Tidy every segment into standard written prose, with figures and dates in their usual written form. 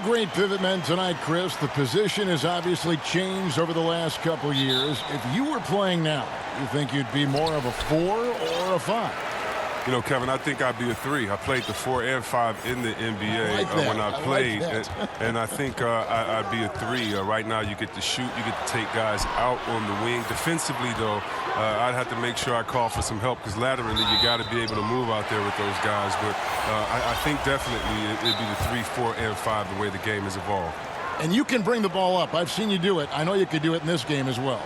Two great pivot men tonight, Chris. The position has obviously changed over the last couple years. If you were playing now, you think you'd be more of a 4 or a 5? You know, Kevin, I think I'd be a 3. I played the 4 and 5 in the NBA when I played, and I think I'd be a 3. Right now, you get to shoot, you get to take guys out on the wing. Defensively, though, I'd have to make sure I call for some help because laterally, you got to be able to move out there with those guys. But I think definitely it'd be the 3, 4, and 5 the way the game has evolved. And you can bring the ball up. I've seen you do it. I know you could do it in this game as well.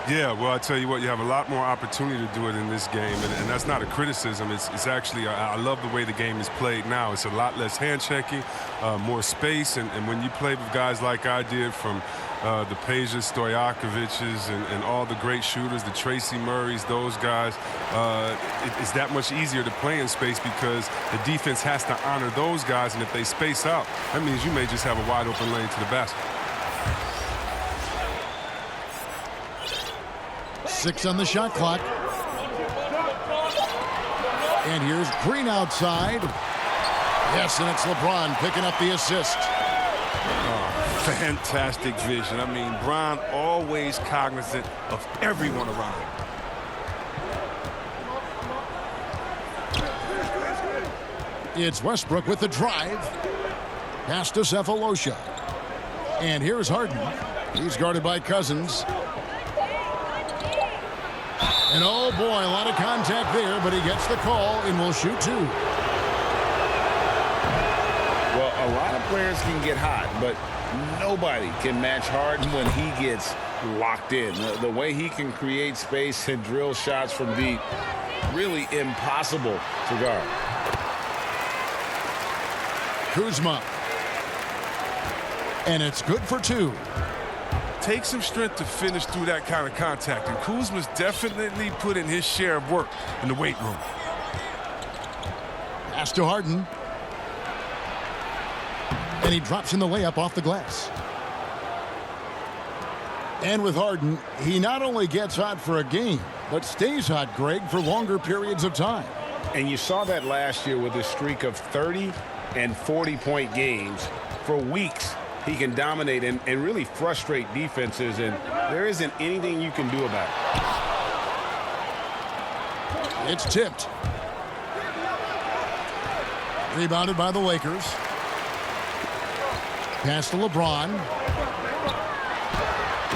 Yeah, well, I tell you what, you have a lot more opportunity to do it in this game, and that's not a criticism. It's actually, I love the way the game is played now. It's a lot less hand-checking, more space, and when you play with guys like I did from the Pejas, Stojakovic's, and all the great shooters, the Tracy Murrays, those guys, it's that much easier to play in space because the defense has to honor those guys, and if they space out, that means you may just have a wide-open lane to the basket. 6 on the shot clock. And here's Green outside. Yes, and it's LeBron picking up the assist. Oh, fantastic vision. I mean, Bron always cognizant of everyone around him. It's Westbrook with the drive. Pass to Cephalosha. And here's Harden. He's guarded by Cousins. And oh boy, a lot of contact there, but he gets the call and will shoot 2. Well, a lot of players can get hot, but nobody can match Harden when he gets locked in. The way he can create space and drill shots from deep, really impossible to guard. Kuzma. And it's good for 2. Takes some strength to finish through that kind of contact, and Kuzma's definitely put in his share of work in the weight room. Pass to Harden. And he drops in the layup off the glass. And with Harden, he not only gets hot for a game, but stays hot, Greg, for longer periods of time. And you saw that last year with a streak of 30 and 40-point games. For weeks, he can dominate and really frustrate defenses, and there isn't anything you can do about it. It's tipped. Rebounded by the Lakers. Pass to LeBron.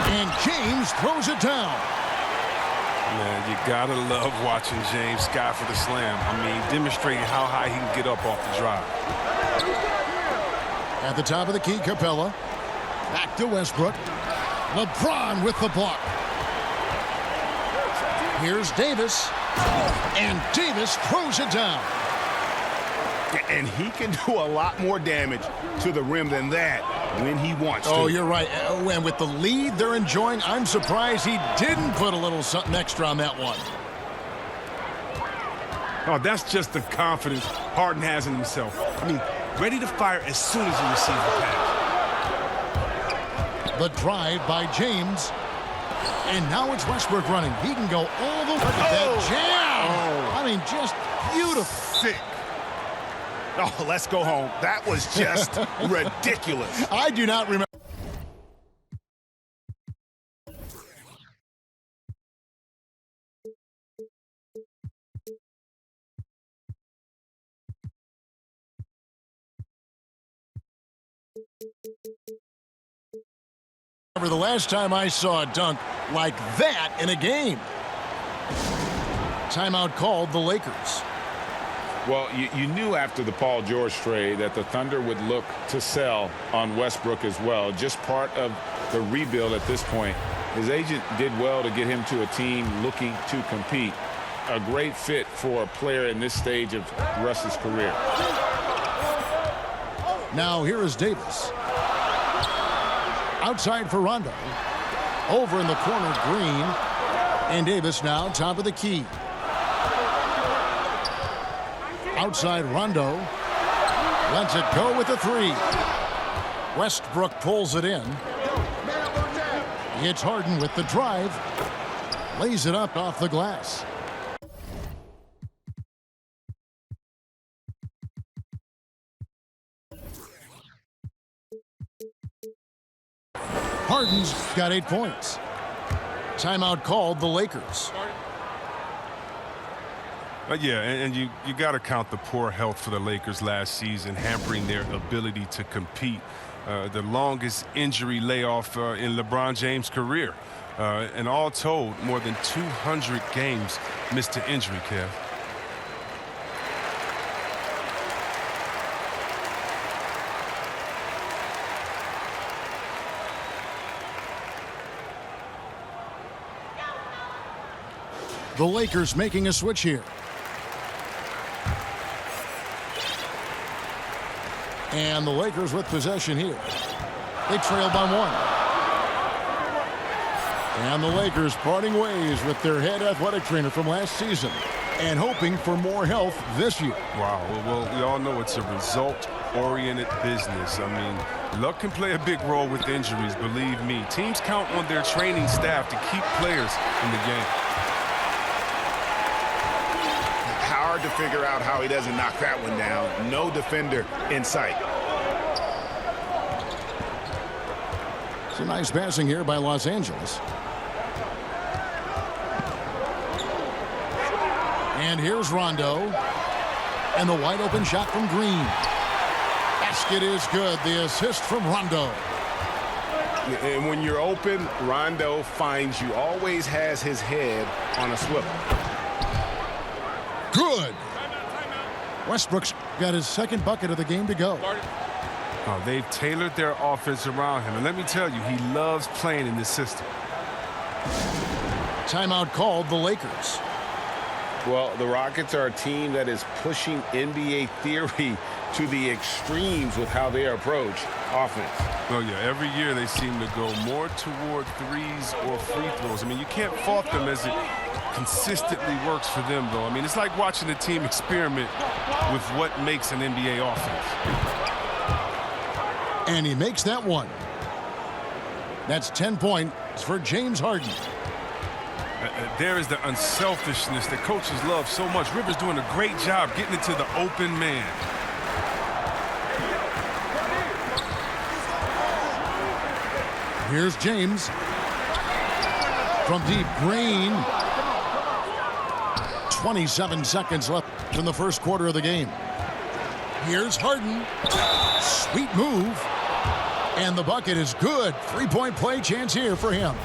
And James throws it down. Man, you gotta love watching James sky for the slam. I mean, demonstrating how high he can get up off the drive. At the top of the key, Capella. Back to Westbrook. LeBron with the block. Here's Davis. And Davis throws it down. And he can do a lot more damage to the rim than that when he wants to. Oh, you're right. And with the lead they're enjoying, I'm surprised he didn't put a little something extra on that one. Oh, that's just the confidence Harden has in himself. I mean, ready to fire as soon as he receives the pass. The drive by James. And now it's Westbrook running. He can go all the way. That jam! I mean, just beautiful. Sick. Oh, let's go home. That was just ridiculous. I do not remember. The last time I saw a dunk like that in a game. Timeout called the Lakers. Well, you knew after the Paul George trade that the Thunder would look to sell on Westbrook as well. Just part of the rebuild at this point. His agent did well to get him to a team looking to compete. A great fit for a player in this stage of Russ's career. Now here is Davis. Outside for Rondo. Over in the corner, Green. And Davis now top of the key. Outside Rondo. Lets it go with a 3. Westbrook pulls it in. It's Harden with the drive. Lays it up off the glass. Harden's got 8 points. Timeout called the Lakers. Yeah, and you got to count the poor health for the Lakers last season, hampering their ability to compete. The longest injury layoff in LeBron James' career. And all told, more than 200 games missed to injury, Kev. The Lakers making a switch here. And the Lakers with possession here. They trail by 1. And the Lakers parting ways with their head athletic trainer from last season and hoping for more health this year. Wow. Well, we all know it's a result-oriented business. I mean, luck can play a big role with injuries, believe me. Teams count on their training staff to keep players in the game. Hard to figure out how he doesn't knock that one down. No defender in sight. Some nice passing here by Los Angeles. And here's Rondo. And the wide open shot from Green. Basket is good. The assist from Rondo. And when you're open, Rondo finds you. Always has his head on a swivel. Good. Westbrook's got his second bucket of the game to go. Oh, they've tailored their offense around him. And let me tell you, he loves playing in this system. Timeout called the Lakers. Well, the Rockets are a team that is pushing NBA theory to the extremes with how they approach offense. Well, yeah, every year they seem to go more toward threes or free throws. I mean, you can't fault them as it consistently works for them, though. I mean, it's like watching a team experiment with what makes an NBA offense. And he makes that one. That's 10 points for James Harden. There is the unselfishness that coaches love so much. Rivers doing a great job getting it to the open man. Here's James. From deep, Green. 27 seconds left in the first quarter of the game. Here's Harden. Sweet move. And the bucket is good. Three-point play chance here for him.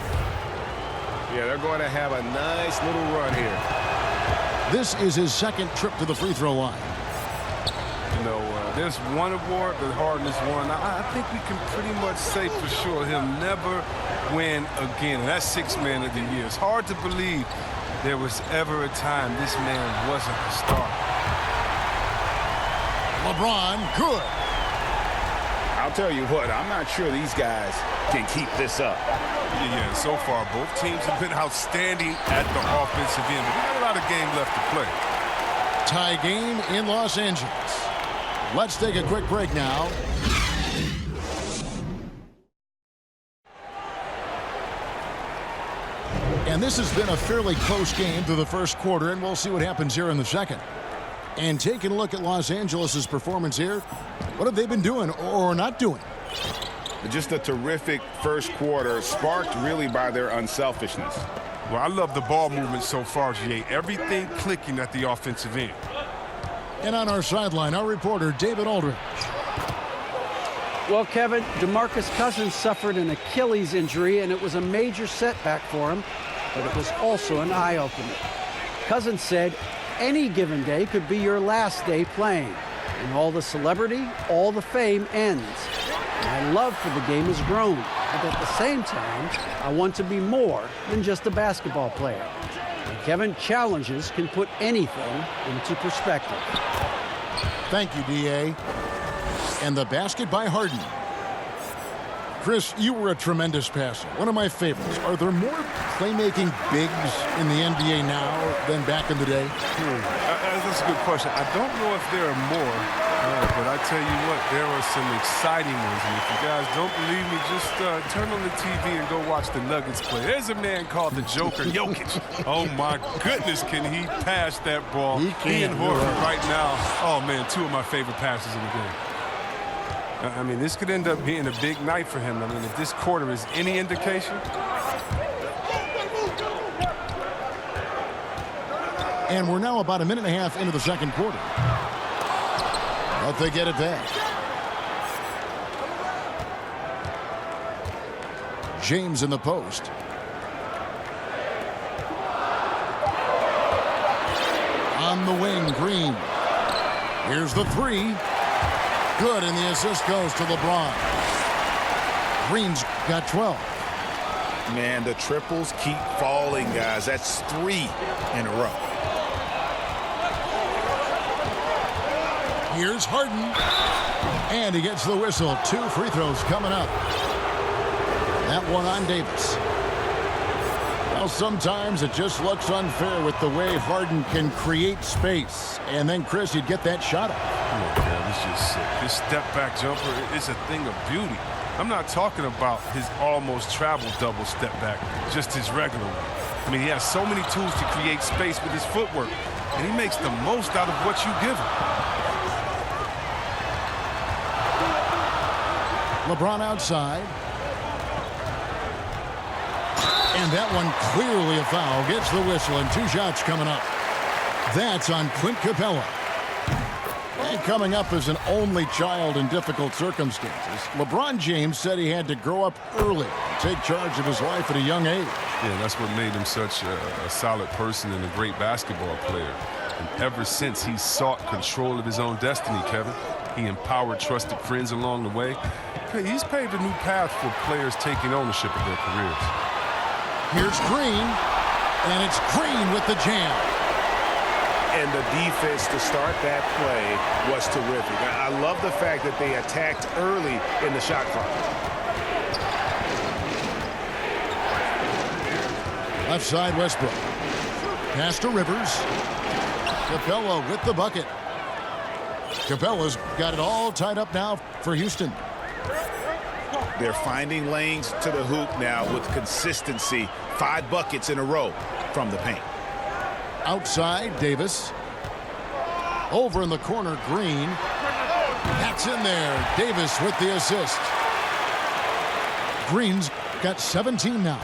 Yeah, they're going to have a nice little run here. This is his second trip to the free throw line. You know, there's one award that Harden has won. I think we can pretty much say for sure he'll never win again. And that's Sixth Man of the Year. It's hard to believe there was ever a time this man wasn't a star. LeBron, good. I'll tell you what, I'm not sure these guys can keep this up. Yeah, so far both teams have been outstanding at the offensive end. But we got a lot of game left to play. Tie game in Los Angeles. Let's take a quick break now. And this has been a fairly close game through the first quarter, and we'll see what happens here in the second. And taking a look at Los Angeles' performance here, what have they been doing or not doing? Just a terrific first quarter, sparked really by their unselfishness. Well, I love the ball movement so far, G.A. Everything clicking at the offensive end. And on our sideline, our reporter, David Aldridge. Well, Kevin, DeMarcus Cousins suffered an Achilles injury, and it was a major setback for him, but it was also an eye-opener. Cousins said, any given day could be your last day playing, and all the celebrity, all the fame ends. My love for the game has grown, but at the same time, I want to be more than just a basketball player. And Kevin, challenges can put anything into perspective. Thank you, D.A. And the basket by Harden. Chris, you were a tremendous passer. One of my favorites. Are there more playmaking bigs in the NBA now than back in the day? That's a good question. I don't know if there are more, but I tell you what, there are some exciting ones. And if you guys don't believe me, just turn on the TV and go watch the Nuggets play. There's a man called the Joker, Jokic. Oh, my goodness, can he pass that ball? He and Horford right now, oh, man, two of my favorite passes in the game. I mean, this could end up being a big night for him. I mean, if this quarter is any indication. And we're now about a minute and a half into the second quarter. But they get it back. James in the post. On the wing, Green. Here's the three. Good, and the assist goes to LeBron. Green's got 12. Man, the triples keep falling, guys. That's 3 in a row. Here's Harden. And he gets the whistle. 2 free throws coming up. That one on Davis. Well, sometimes it just looks unfair with the way Harden can create space. And then, Chris, you'd get that shot up. Oh, man, it's just sick. This step-back jumper is a thing of beauty. I'm not talking about his almost travel double step-back, just his regular one. I mean, he has so many tools to create space with his footwork, and he makes the most out of what you give him. LeBron outside. And that one clearly a foul. Gets the whistle, and 2 shots coming up. That's on Clint Capella. And coming up as an only child in difficult circumstances, LeBron James said he had to grow up early and take charge of his life at a young age. Yeah, that's what made him such a solid person and a great basketball player. And ever since, he's sought control of his own destiny, Kevin. He empowered trusted friends along the way. He's paved a new path for players taking ownership of their careers. Here's Green, and it's Green with the jam. And the defense to start that play was terrific. I love the fact that they attacked early in the shot clock. Left side, Westbrook. Pass to Rivers. Capella with the bucket. Capella's got it all tied up now for Houston. They're finding lanes to the hoop now with consistency. 5 buckets in a row from the paint. Outside, Davis. Over in the corner, Green. That's in there. Davis with the assist. Green's got 17 now.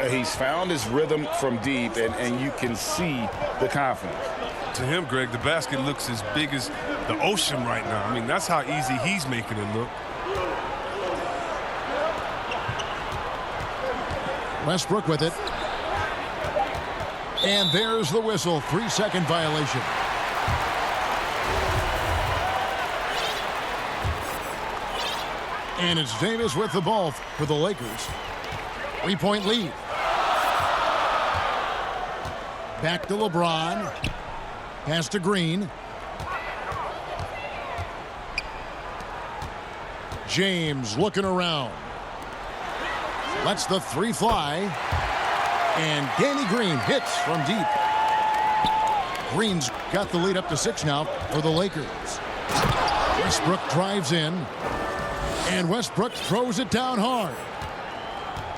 He's found his rhythm from deep, and you can see the confidence. To him, Greg, the basket looks as big as the ocean right now. I mean, that's how easy he's making it look. Westbrook with it. And there's the whistle. 3-second violation. And it's Davis with the ball for the Lakers. 3-point lead. Back to LeBron. Pass to Green. James looking around. Lets the 3 fly. And Danny Green hits from deep. Green's got the lead up to 6 now for the Lakers. Westbrook drives in. And Westbrook throws it down hard.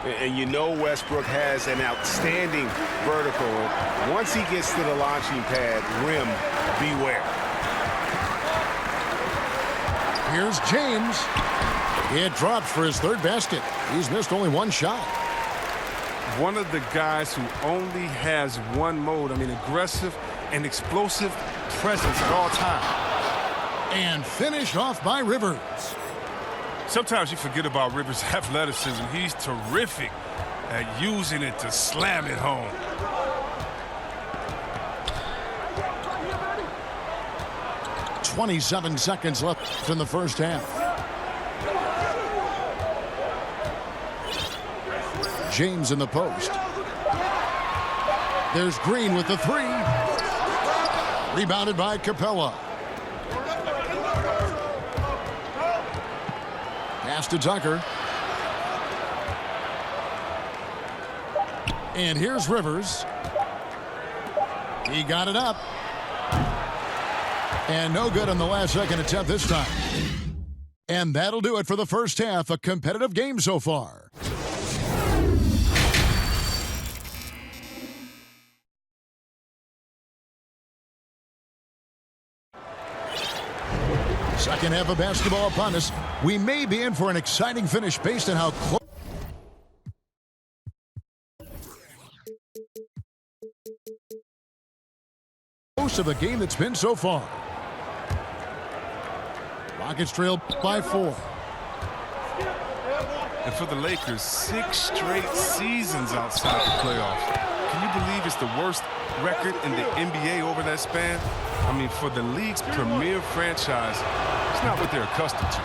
And you know Westbrook has an outstanding vertical. Once he gets to the launching pad, rim, beware. Here's James. It drops for his 3rd basket. He's missed only 1 shot. One of the guys who only has one mode. I mean, aggressive and explosive presence at all times. And finished off by Rivers. Sometimes you forget about Rivers' athleticism. He's terrific at using it to slam it home. .27 seconds left in the first half. James in the post. There's Green with the 3. Rebounded by Capella. Pass to Tucker. And here's Rivers. He got it up. And no good on the last second attempt this time. And that'll do it for the first half. A competitive game so far. Second half of basketball upon us. We may be in for an exciting finish based on how close of a game that's been so far. Rockets trail by 4. And for the Lakers, 6 straight seasons outside the playoffs. Can you believe it's the worst record in the NBA over that span? I mean, for the league's premier franchise, it's not what they're accustomed to.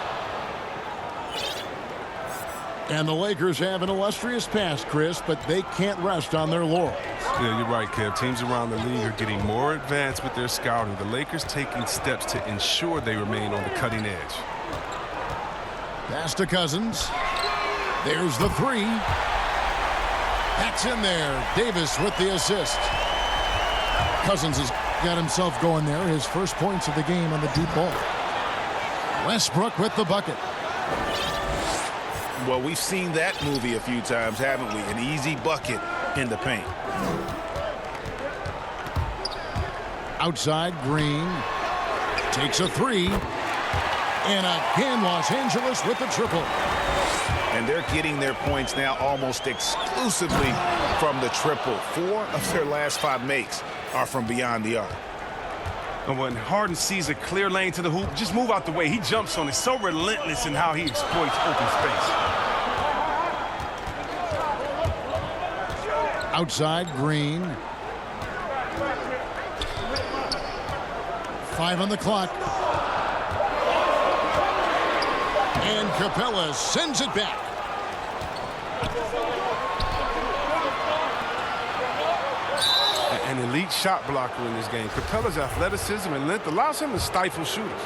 And the Lakers have an illustrious past, Chris, but they can't rest on their laurels. Yeah, you're right, Kev. Teams around the league are getting more advanced with their scouting. The Lakers taking steps to ensure they remain on the cutting edge. Pass to Cousins. There's the 3. That's in there. Davis with the assist. Cousins has got himself going there. His first points of the game on the deep ball. Westbrook with the bucket. Well, we've seen that movie a few times, haven't we? An easy bucket in the paint. Outside, Green takes a 3. And again, Los Angeles with the triple. And they're getting their points now almost exclusively from the triple. 4 of their last 5 makes are from beyond the arc. And when Harden sees a clear lane to the hoop, just move out the way. He jumps on it. So relentless in how he exploits open space. Outside, Green. 5 on the clock. And Capella sends it back. An elite shot blocker in this game. Capella's athleticism and length allows him to stifle shooters.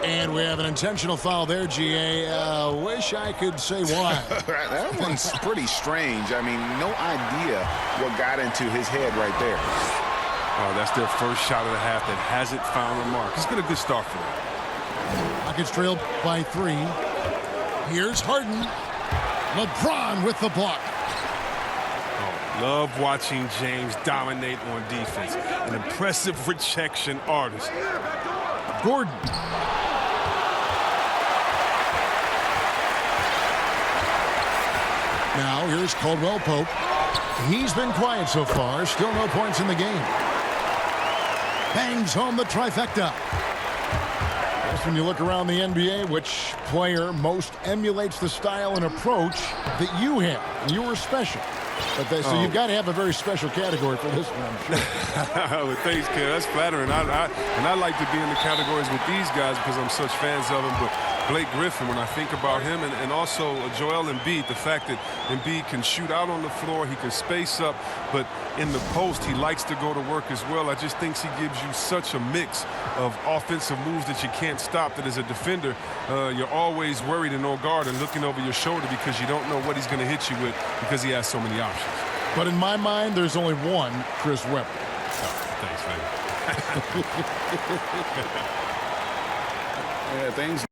And we have an intentional foul there, GA. Wish I could say why. That one's pretty strange. I mean, no idea what got into his head right there. Oh, that's their first shot of the half that hasn't found a mark. It's been a good start for them. Rockets trail by 3. Here's Harden. LeBron with the block. Love watching James dominate on defense. An impressive rejection artist. Gordon. Now here's Caldwell Pope. He's been quiet so far. Still no points in the game. Bangs home the trifecta. Just when you look around the NBA, which player most emulates the style and approach that you have? You were special. But so you've got to have a very special category for this one, I'm sure. Well, thanks, kid. That's flattering. I like to be in the categories with these guys because I'm such fans of them. But Blake Griffin, when I think about him, and also Joel Embiid, the fact that Embiid can shoot out on the floor, he can space up, but in the post, he likes to go to work as well. I just think he gives you such a mix of offensive moves that you can't stop, that as a defender, you're always worried and on guard and looking over your shoulder because you don't know what he's going to hit you with because he has so many options. But in my mind, there's only one Chris Webber. Thanks, man. Yeah, things